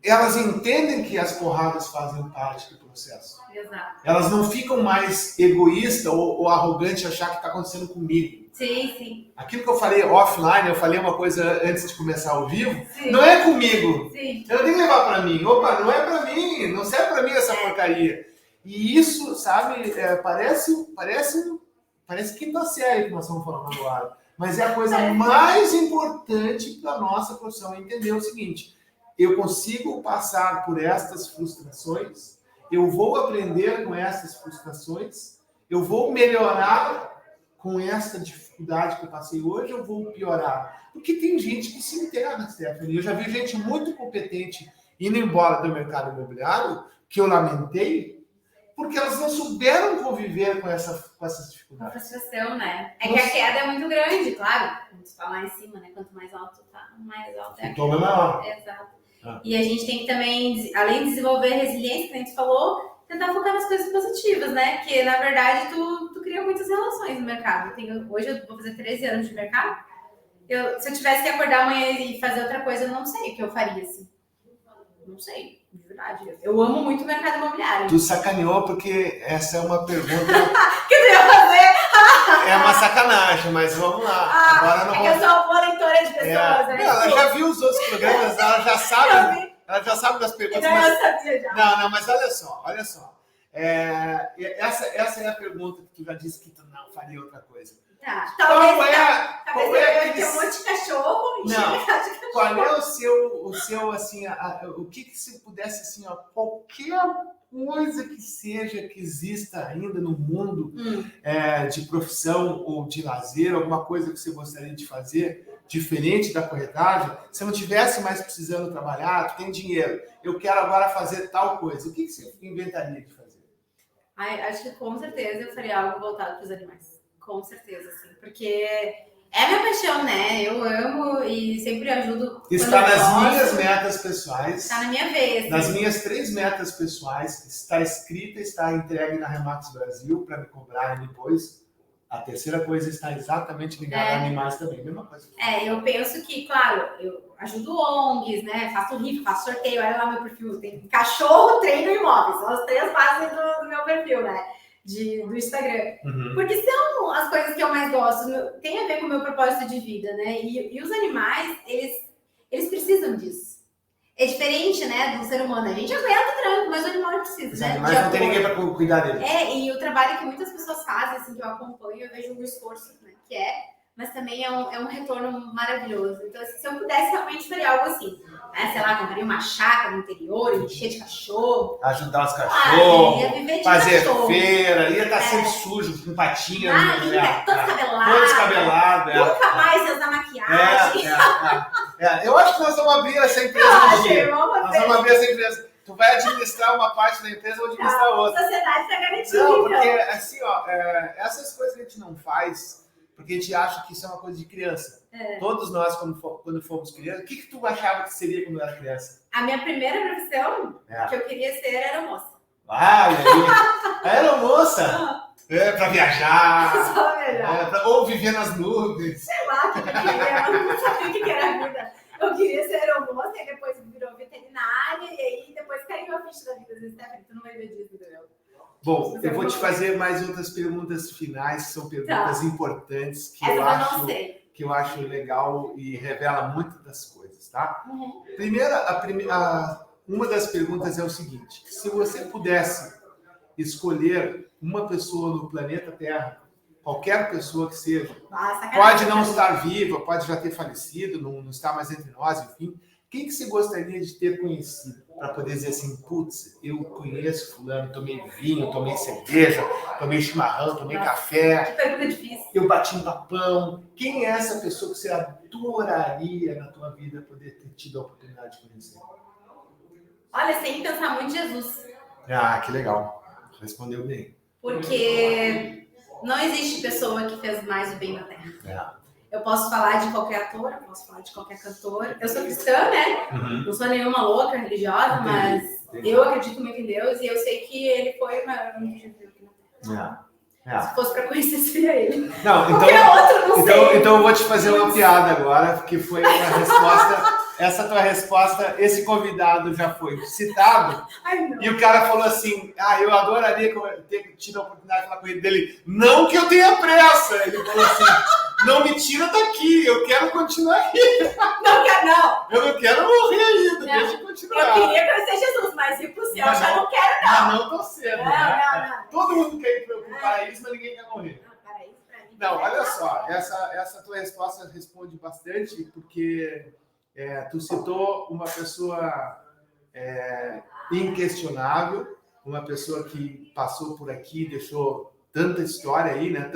elas entendem que as porradas fazem parte do processo. Exato. Elas não ficam mais egoístas ou arrogantes achar que está acontecendo comigo. Sim, sim. Aquilo que eu falei offline, eu falei uma coisa antes de começar ao vivo, sim. Não é comigo. Sim. Eu tenho que levar para mim. Opa, não é para mim, não serve para mim essa porcaria. E isso, sabe, parece quinta série que nós estamos falando agora. Mas é a coisa mais importante para a nossa profissão, entender o seguinte: eu consigo passar por estas frustrações, eu vou aprender com essas frustrações, eu vou melhorar com essa dificuldade que eu passei hoje, eu vou piorar. Porque tem gente que se enterra, Stephanie. Eu já vi gente muito competente indo embora do mercado imobiliário, que eu lamentei, porque elas não souberam conviver com essas dificuldades. Frustração, né? É que a queda é muito grande, claro. Quando tu tá lá em cima, né? Quanto mais alto tá, mais alto é a queda. Toma maior. Exato. E a gente tem que também, além de desenvolver resiliência, que a gente falou, tentar focar nas coisas positivas, né? Que, na verdade, tu cria muitas relações no mercado. Hoje eu vou fazer 13 anos de mercado. Se eu tivesse que acordar amanhã e fazer outra coisa, eu não sei o que eu faria, assim. Não sei, de verdade. Eu amo muito o mercado imobiliário. Tu sacaneou porque essa é uma pergunta... que tu ia fazer? É uma sacanagem, mas vamos lá. Agora não eu sou uma leitora de pessoas, né? Ela já viu os outros programas, ela já sabe das perguntas. Eu sabia já. Não, mas olha só. Essa é a pergunta que tu já disse que tu não faria outra coisa. Tá. Talvez eu tenha um monte de cachorro. Não. Qual é o seu assim, o que se pudesse assim, qualquer coisa que seja que exista ainda no mundo de profissão ou de lazer, alguma coisa que você gostaria de fazer diferente da corretagem, se não tivesse mais precisando trabalhar, tu tem dinheiro, eu quero agora fazer tal coisa, o que você inventaria de fazer? Acho que com certeza eu faria algo voltado para os animais. Com certeza, sim. Porque é minha paixão, né? Eu amo e sempre ajudo. Está nas minhas metas pessoais. Está na minha vez. Nas minhas 3 metas pessoais, está escrita, está entregue na Remax Brasil para me cobrarem depois. A terceira coisa está exatamente ligada a animais também. Mesma coisa. Eu penso que, claro, eu ajudo ONGs, né? Faço rifa, faço sorteio. Olha lá meu perfil. Tem cachorro, treino e imóveis. São as 3 bases do meu perfil, né? do Instagram. Porque são as coisas que eu mais gosto, tem a ver com o meu propósito de vida, né? E os animais, eles precisam disso. É diferente, né, do ser humano. A gente aguenta o tranco, mas o animal precisa, né? Mas não tem ninguém para cuidar dele. E o trabalho que muitas pessoas fazem, assim, que eu acompanho, eu vejo o esforço, né, que mas também é um retorno maravilhoso. Então, assim, se eu pudesse realmente fazer algo assim, né, sei lá, compraria uma chácara no interior, encher de cachorro. Ajudar os cachorros, ia viver de fazer cachorro. Feira, ia estar sempre sujo, com patinha. Todo descabelado. Todo descabelado. Nunca mais ia usar maquiagem. Eu acho que nós vamos abrir essa empresa um dia. Nós vamos abrir essa empresa. Tu vai administrar uma parte da empresa, eu vou administrar outra. A sociedade está garantida. Não, porque assim, essas coisas que a gente não faz, porque a gente acha que isso é uma coisa de criança. Todos nós, quando fomos crianças, o que tu achava que seria quando era criança? A minha primeira profissão que eu queria ser era aeromoça. Aeromoça? Pra viajar. Só viajar. Ou viver nas nuvens. Sei lá o que eu queria, eu não sabia o que era a vida. Eu queria ser aeromoça, e depois virou veterinária, e aí depois caiu a ficha da vida. Stephanie, tu não vai ver disso, entendeu? Bom, eu vou te fazer mais outras perguntas finais, que são perguntas importantes, que eu acho legal e revela muito das coisas, tá? Uma das perguntas é o seguinte: se você pudesse escolher uma pessoa no planeta Terra, qualquer pessoa que seja, pode não estar viva, pode já ter falecido, não estar mais entre nós, enfim, quem que você gostaria de ter conhecido? Para poder dizer assim, putz, eu conheço fulano, tomei vinho, tomei cerveja, tomei chimarrão, tomei café. Que pergunta difícil. Eu bati um papão. Quem é essa pessoa que você adoraria na tua vida poder ter tido a oportunidade de conhecer? Olha, sem pensar muito, Jesus. Que legal. Respondeu bem. Porque não existe pessoa que fez mais o bem na Terra. Eu posso falar de qualquer ator, eu posso falar de qualquer cantor. Eu sou cristã, né? Não sou nenhuma louca religiosa, mas eu acredito muito em Deus e eu sei que ele foi o maior homem que já veio aqui na Terra. Se fosse para conhecer, seria ele. Qualquer outro, não sei. Então eu vou te fazer uma piada agora, porque foi uma resposta. Essa tua resposta, esse convidado já foi citado. E o cara falou assim: eu adoraria ter tido a oportunidade de falar com ele dele. Não que eu tenha pressa. Ele falou assim: não me tira daqui, eu quero continuar aqui. Não. Eu não quero morrer ainda, deixa eu continuar. Eu queria conhecer Jesus, mas ir pro céu eu já não quero, não. Mas não tô cedo, né? Todo mundo quer ir pro paraíso, mas ninguém quer morrer. Paraíso pra mim. Não, olha só, essa tua resposta responde bastante, porque tu citou uma pessoa inquestionável, uma pessoa que passou por aqui, deixou tanta história aí, né?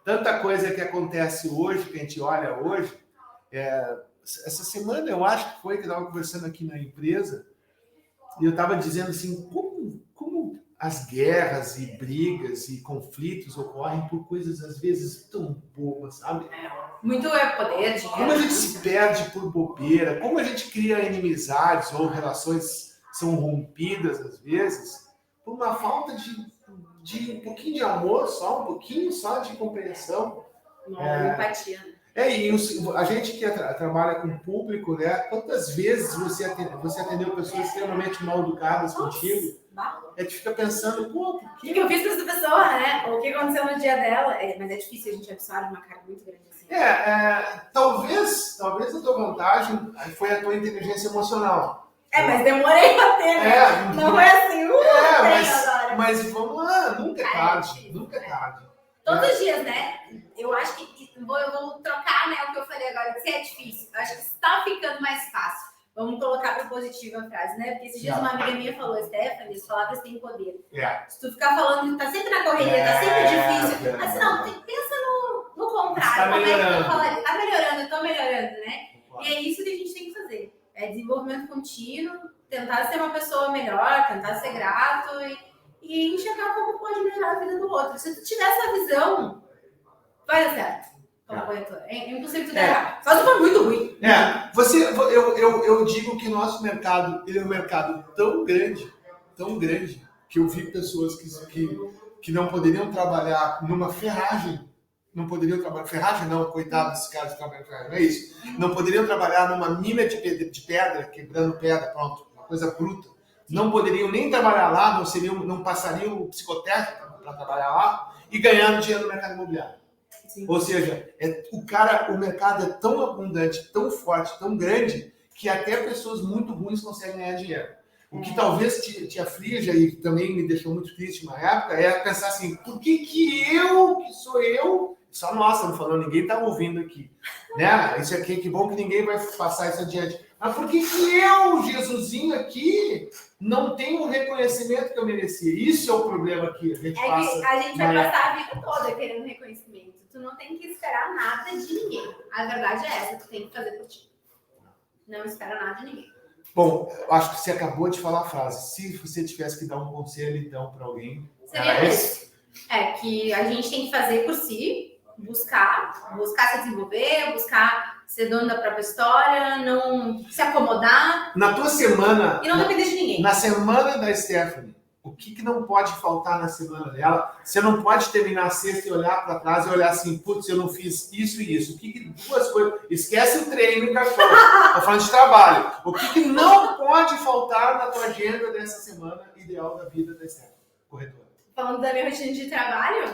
Tanta coisa que acontece hoje, que a gente olha hoje. Essa semana, eu acho que foi que eu estava conversando aqui na empresa, e eu estava dizendo assim, como as guerras e brigas e conflitos ocorrem por coisas, às vezes, tão bobas, sabe? Muito poder, dinheiro. Como a gente se perde por bobeira, como a gente cria inimizades ou relações são rompidas, às vezes, por uma falta de um pouquinho de amor só, um pouquinho só de compreensão. Empatia. E a gente que trabalha com o público, né? Quantas vezes você atendeu pessoas extremamente mal educadas contigo? A gente fica pensando, por que eu fiz para essa pessoa, né? Ou o que aconteceu no dia dela? Mas é difícil a gente absorver uma carga muito grande assim. Talvez a tua vantagem foi a tua inteligência emocional. Mas demorei pra ter, né? Não foi assim, mas vamos lá, nunca é tarde, nunca é tarde. Todos os dias, né? Eu acho que eu vou trocar, né, o que eu falei agora, que é difícil. Eu acho que está ficando mais fácil. Vamos colocar para positivo a frase, né? Porque esses dias uma amiga minha falou, Stephanie, as palavras têm poder. Se tu ficar falando que tá sempre na correria, tá sempre difícil, mas não, pensa no contrário. Como é que eu falaria? Tá melhorando, eu tô melhorando, né? E é isso que a gente tem que fazer. É desenvolvimento contínuo, tentar ser uma pessoa melhor, tentar ser grato e enxergar como pode melhorar a vida do outro. Se tu tiver essa visão, vai dar certo. É impossível tu dar errado. Só se for muito ruim. Eu digo que nosso mercado, ele é um mercado tão grande, que eu vi pessoas que não poderiam trabalhar numa ferragem. Não poderiam trabalhar... Ferragem não, coitado desse cara de trabalhar em ferragem, não é isso. Não poderiam trabalhar numa mina de pedra, quebrando pedra, pronto, uma coisa bruta. Não poderiam nem trabalhar lá, não passariam o psicotécnico para trabalhar lá e ganhando dinheiro no mercado imobiliário. Sim. Ou seja, o mercado é tão abundante, tão forte, tão grande, que até pessoas muito ruins conseguem ganhar dinheiro. O que talvez te aflija e também me deixou muito triste na época é pensar assim, por que sou eu, só nós estamos falando, ninguém está ouvindo aqui, né? Isso aqui, que bom que ninguém vai passar isso adiante. Mas por que eu, Jesusinho aqui, não tenho o reconhecimento que eu merecia? Isso é o problema que a gente passa. Que a gente vai passar a vida toda querendo reconhecimento. Tu não tem que esperar nada de ninguém. A verdade é essa, tu tem que fazer por ti. Não espera nada de ninguém. Bom, acho que você acabou de falar a frase. Se você tivesse que dar um conselho, então, para alguém, seria esse. É que a gente tem que fazer por si, buscar se desenvolver, buscar ser dono da própria história, não se acomodar. Na tua semana... E não depender de ninguém. Na semana da Stephanie, o que não pode faltar na semana dela? Você não pode terminar a sexta e olhar para trás e olhar assim, putz, eu não fiz isso e isso. Duas coisas... Esquece o treino, cachorro. Estou falando de trabalho. O que não pode faltar na tua agenda dessa semana ideal da vida da Stephanie? Corretora. Falando da minha rotina de trabalho,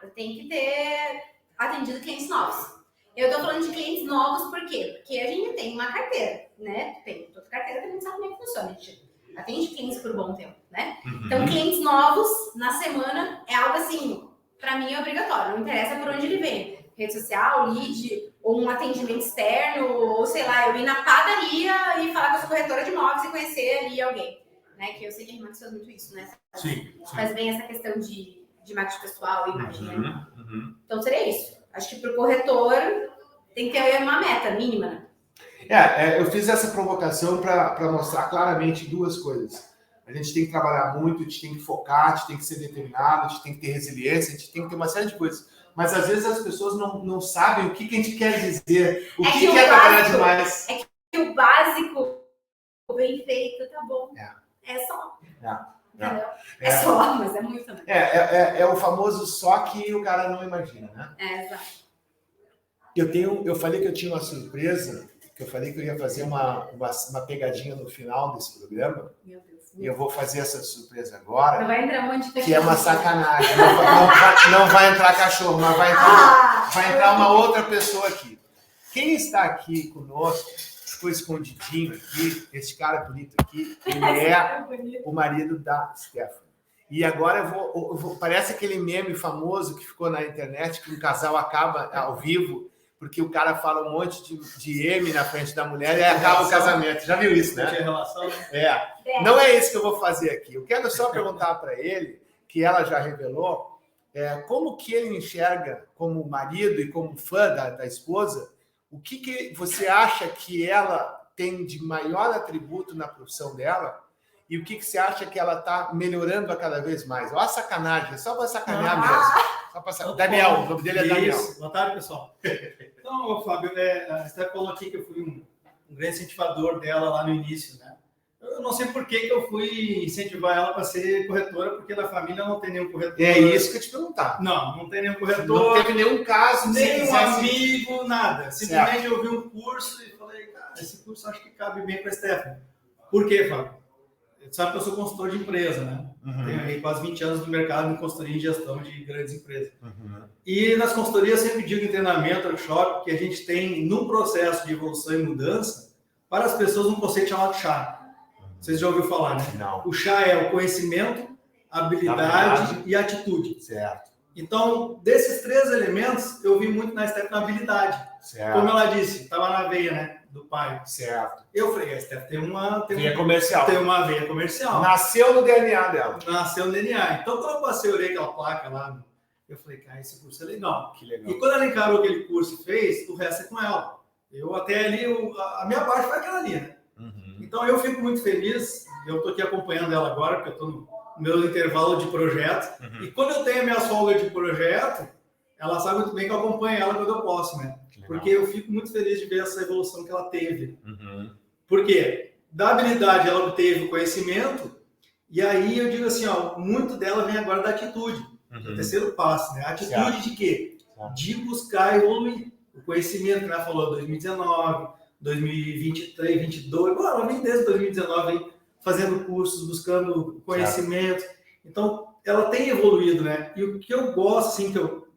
eu tenho que ter atendido clientes novos. Eu tô falando de clientes novos por quê? Porque a gente tem uma carteira, né? Tem toda carteira que a gente sabe como é que funciona. A gente atende clientes por bom tempo, né? Então, clientes novos na semana é algo assim, pra mim é obrigatório. Não interessa por onde ele vem. Rede social, lead, ou um atendimento externo, ou sei lá, eu ir na padaria e falar com a corretora de imóveis e conhecer ali alguém. Né? Que eu sei que a Remax faz muito isso, né? Sim. Faz bem essa questão de marketing pessoal e imagem, né? Então seria isso. Acho que para o corretor tem que ter uma meta mínima, né? Eu fiz essa provocação para mostrar claramente duas coisas. A gente tem que trabalhar muito, a gente tem que focar, a gente tem que ser determinado, a gente tem que ter resiliência, a gente tem que ter uma série de coisas. Mas às vezes as pessoas não sabem o que a gente quer dizer, o que é trabalhar demais. É que o básico, bem feito, tá bom. É só. Entendeu? É só, mas é muito também. É o famoso só que o cara não imagina, né? Exato. Eu falei que eu tinha uma surpresa, que eu falei que eu ia fazer uma pegadinha no final desse programa. Meu Deus. E eu vou fazer essa surpresa agora. Não vai entrar um monte de cachorro. Que é uma sacanagem. Não vai entrar cachorro, mas vai entrar uma outra pessoa aqui. Quem está aqui conosco, ficou escondidinho aqui, esse cara bonito aqui, ele é o marido da Stephanie. E agora eu vou parece aquele meme famoso que ficou na internet, que um casal acaba ao vivo, porque o cara fala um monte de M na frente da mulher e aí acaba o casamento. Já viu isso, né? Tinha relação, né? Não é isso que eu vou fazer aqui. Eu quero só perguntar para ele, que ela já revelou, como que ele enxerga como marido e como fã da esposa, o que você acha que ela tem de maior atributo na profissão dela e o que você acha que ela está melhorando a cada vez mais? Olha a sacanagem, é só para sacanear mesmo. Só pra Daniel, o nome dele é Daniel. Boa tarde, pessoal. Então, Fábio, a Steph falou aqui que eu fui um grande incentivador dela lá no início, né? Eu não sei por que eu fui incentivar ela para ser corretora, porque na família não tem nenhum corretor. É isso que eu te perguntar. Não tem nenhum corretor. Não teve nenhum caso. Nenhum amigo, nada. Simplesmente eu vi um curso e falei, cara, esse curso acho que cabe bem para a Stephanie. Por quê, Fábio? Você sabe que eu sou consultor de empresa, né? Tenho aí quase 20 anos no mercado de consultoria e gestão de grandes empresas. E nas consultorias eu sempre digo em treinamento, workshop, que a gente tem, num processo de evolução e mudança, para as pessoas um conceito chamado chá. Vocês já ouviram falar, né? Não. O chá é o conhecimento, habilidade e atitude. Certo. Então, desses três elementos, eu vi muito na Steph na habilidade. Certo. Como ela disse, estava na veia, né? Do pai. Certo. Eu falei, a Steph tem uma comercial. Tem uma veia comercial. Nasceu no DNA dela. Nasceu no DNA. Então, quando eu passei, olhei aquela placa lá, eu falei, cara, esse curso é legal. Que legal. E quando ela encarou aquele curso e fez, o resto é com ela. Eu até ali, a minha parte foi aquela ali, né? Então, eu fico muito feliz. Eu estou aqui acompanhando ela agora, porque eu estou no meu intervalo de projeto. E quando eu tenho a minha folga de projeto, ela sabe muito bem que eu acompanho ela quando eu posso, né? Porque eu fico muito feliz de ver essa evolução que ela teve. Porque da habilidade ela obteve o conhecimento, e aí eu digo assim, ó, muito dela vem agora da atitude. O terceiro passo, né? A atitude de quê? De buscar evoluir. O conhecimento que ela falou, 2019, 2023, 2022, ela vem desde 2019 aí, fazendo cursos, buscando conhecimento. Então, ela tem evoluído, né? E o que eu gosto, assim, que eu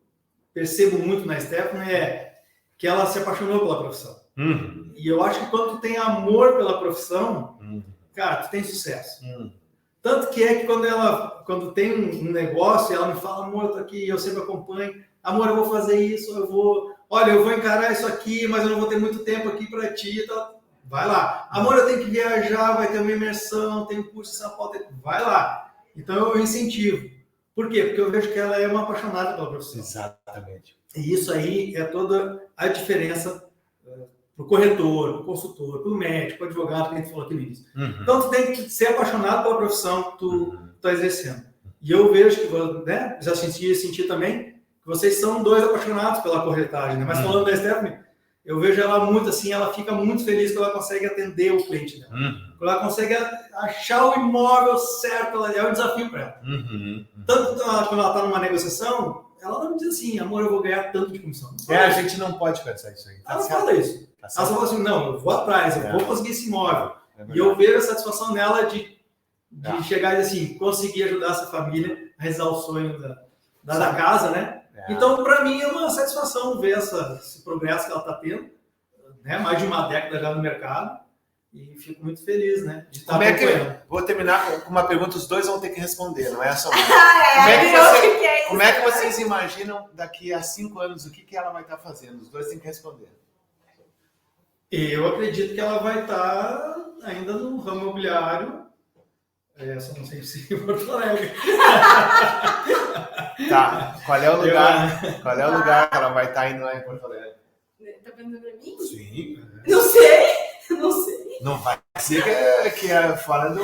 percebo muito na Stephanie é que ela se apaixonou pela profissão. E eu acho que quando tu tem amor pela profissão, cara, tu tem sucesso. Tanto que é que quando tem um negócio, ela me fala, amor, eu tô aqui, eu sempre acompanho, amor, eu vou fazer isso, eu vou encarar isso aqui, mas eu não vou ter muito tempo aqui para ti, então, vai lá. Amor, eu tenho que viajar, vai ter uma imersão, tem um curso em São Paulo, vai lá. Então eu incentivo. Por quê? Porque eu vejo que ela é uma apaixonada pela profissão. Exatamente. E isso aí é toda a diferença para o corretor, para o consultor, para o médico, para o advogado, que a gente falou aqui no início. Então, tu tem que ser apaixonado pela profissão que tu está exercendo. E eu vejo que, né, já senti também, que vocês são dois apaixonados pela corretagem, né? Mas falando da Stephanie, eu vejo ela muito assim, ela fica muito feliz quando ela consegue atender o cliente dela. Quando ela consegue achar o imóvel certo, é um desafio para ela. Tanto quando ela está numa negociação, ela não diz assim, amor, eu vou ganhar tanto de comissão. A gente não pode pensar isso aí. Ela não fala isso. Ela só fala assim, não, eu vou atrás, eu vou conseguir esse imóvel. E eu vejo a satisfação nela de chegar e assim, conseguir ajudar essa família a realizar o sonho da casa, né? Então, para mim, é uma satisfação ver esse progresso que ela está tendo, né? Mais de uma década já no mercado, e fico muito feliz, né? De estar acompanhando. Vou terminar com uma pergunta, os dois vão ter que responder, não é só uma. Como é que vocês imaginam daqui a 5 anos o que ela vai estar fazendo? Os dois têm que responder. Eu acredito que ela vai estar ainda no ramo imobiliário, só não sei se em Porto Alegre. Tá, qual é o lugar? Qual é o lugar que ela vai estar indo lá em Porto Alegre? Tá perguntando pra mim? Sim. Não sei. Não vai ser que é fora do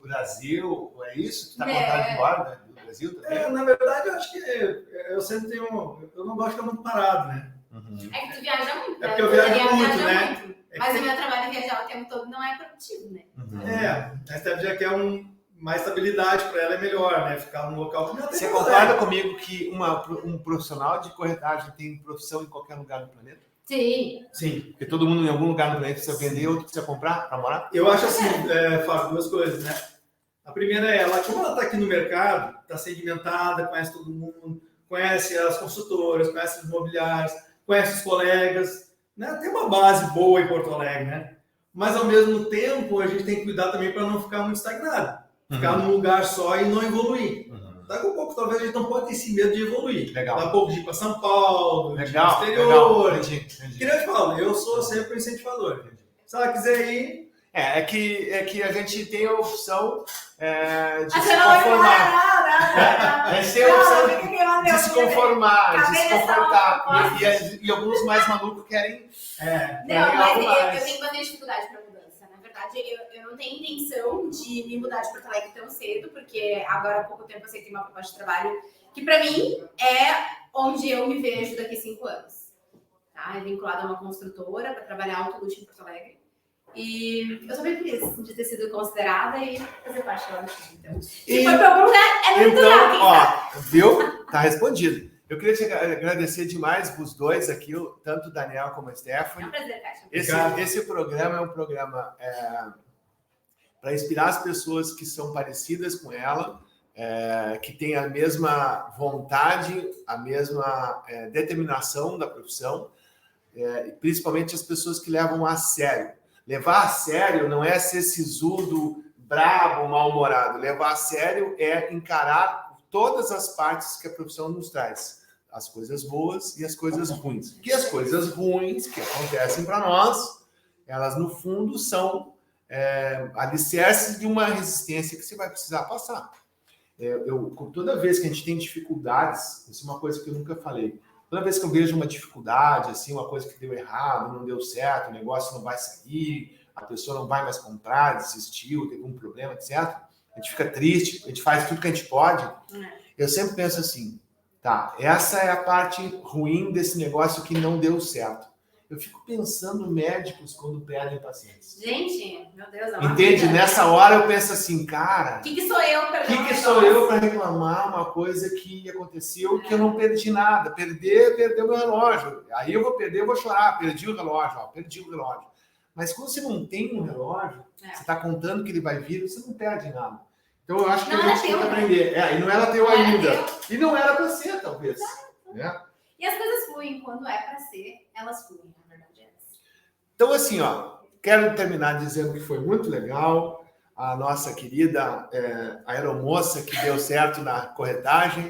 Brasil, é isso? Tu tá contando fora do Brasil também? Na verdade, eu acho que eu sempre tenho... Eu não gosto de ficar muito parado, né? É que tu viaja muito, né? É porque eu viajo muito, né? Mas o meu trabalho viajar o tempo todo não é produtivo, né? A Steph já quer mais estabilidade para ela, é melhor, né? Ficar num local que não tem. Você concorda comigo que um profissional de corretagem tem profissão em qualquer lugar do planeta? Sim. Porque todo mundo em algum lugar do planeta precisa vender, outro precisa comprar para morar? Eu acho assim, Fábio, duas coisas, né? A primeira é como ela está aqui no mercado, está sedimentada, conhece todo mundo, conhece as consultoras, conhece os imobiliários, conhece os colegas, né? Tem uma base boa em Porto Alegre, né? Mas, ao mesmo tempo, a gente tem que cuidar também para não ficar muito estagnado. Ficar num lugar só e não evoluir. Daqui a pouco, talvez, a gente não pode ter esse medo de evoluir. Legal. Daqui a pouco de ir para São Paulo, de ir para o exterior. Legal. Entendi. Que nem eu te falo, eu sou sempre um incentivador. Se ela quiser ir... É que a gente tem a opção de se conformar. A gente tem a opção de se conformar, de se confortar. E alguns mais malucos querem... Não, mas eu tenho bastante dificuldade para mudança. Na verdade, eu não tenho intenção de me mudar de Porto Alegre tão cedo, porque agora há pouco tempo eu aceitei uma proposta de trabalho que, para mim, é onde eu me vejo daqui a 5 anos. Tá? É vinculada a uma construtora para trabalhar alto luxo em Porto Alegre. E eu sou bem feliz de ter sido considerada e fazer parte dela. Então, se for para algum lugar, é muito legal. Viu? Tá respondido. Eu queria te agradecer demais os dois aqui, tanto o Daniel como a Stephanie. É um prazer, Kátia. Esse programa é um programa para inspirar as pessoas que são parecidas com ela, que têm a mesma vontade, a mesma determinação da profissão, principalmente as pessoas que levam a sério. Levar a sério não é ser sisudo, brabo, mal-humorado. Levar a sério é encarar todas as partes que a profissão nos traz. As coisas boas e as coisas ruins. Que as coisas ruins que acontecem para nós, elas no fundo são alicerces de uma resistência que você vai precisar passar. Toda vez que a gente tem dificuldades, isso é uma coisa que eu nunca falei, toda vez que eu vejo uma dificuldade, assim, uma coisa que deu errado, não deu certo, o negócio não vai sair, a pessoa não vai mais comprar, desistiu, teve um problema, etc., a gente fica triste, a gente faz tudo que a gente pode. Eu sempre penso assim, tá, essa é a parte ruim desse negócio que não deu certo. Eu fico pensando em médicos quando perdem pacientes. Gente, meu Deus, entende? Nessa hora eu penso assim, cara... O que sou eu para reclamar? O que sou eu para reclamar uma coisa que aconteceu que eu não perdi nada? Perdeu meu relógio. Aí eu vou chorar, perdi o relógio. Mas quando você não tem um relógio, você está contando que ele vai vir, você não perde nada. Então eu acho que Não a gente tem que aprender. E não era teu ainda. E não era para ser, talvez. Né? E as coisas fluem. Quando é para ser, elas fluem, na verdade. Então, assim, ó, quero terminar dizendo que foi muito legal. A nossa querida aeromoça que deu certo na corretagem,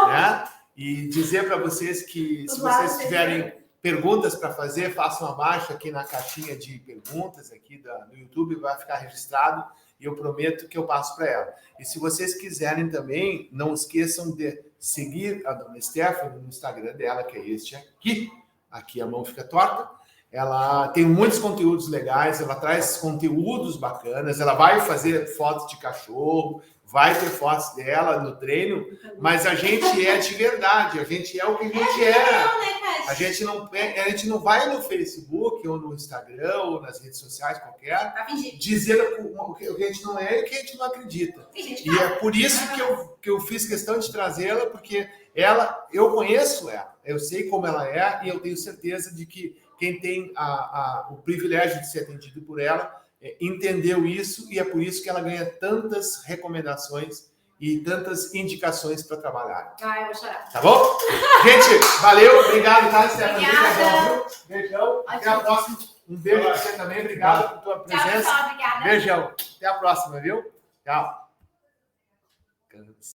né? E dizer para vocês que se vocês tiverem perguntas para fazer, façam abaixo aqui na caixinha de perguntas aqui do YouTube, vai ficar registrado e eu prometo que eu passo para ela. E se vocês quiserem também, não esqueçam de seguir a Dona Stephanie no Instagram dela, que é este aqui. Aqui a mão fica torta. Ela tem muitos conteúdos legais, ela traz conteúdos bacanas, ela vai fazer fotos de cachorro, vai ter fotos dela no treino, mas a gente é de verdade, a gente é o que a gente é. A gente não vai no Facebook ou no Instagram ou nas redes sociais qualquer dizer o que a gente não é e o que a gente não acredita. E é por isso que eu fiz questão de trazê-la, porque eu conheço ela, eu sei como ela é e eu tenho certeza de que quem tem o privilégio de ser atendido por ela entendeu isso e é por isso que ela ganha tantas recomendações e tantas indicações para trabalhar. Eu vou chorar. Tá bom? Gente, valeu, obrigado, tá, Stephanie? Obrigada. Beijão, até a próxima. Um beijo para você também, obrigado por tua presença. Tchau, pessoal, obrigada. Beijão, até a próxima, viu? Tchau.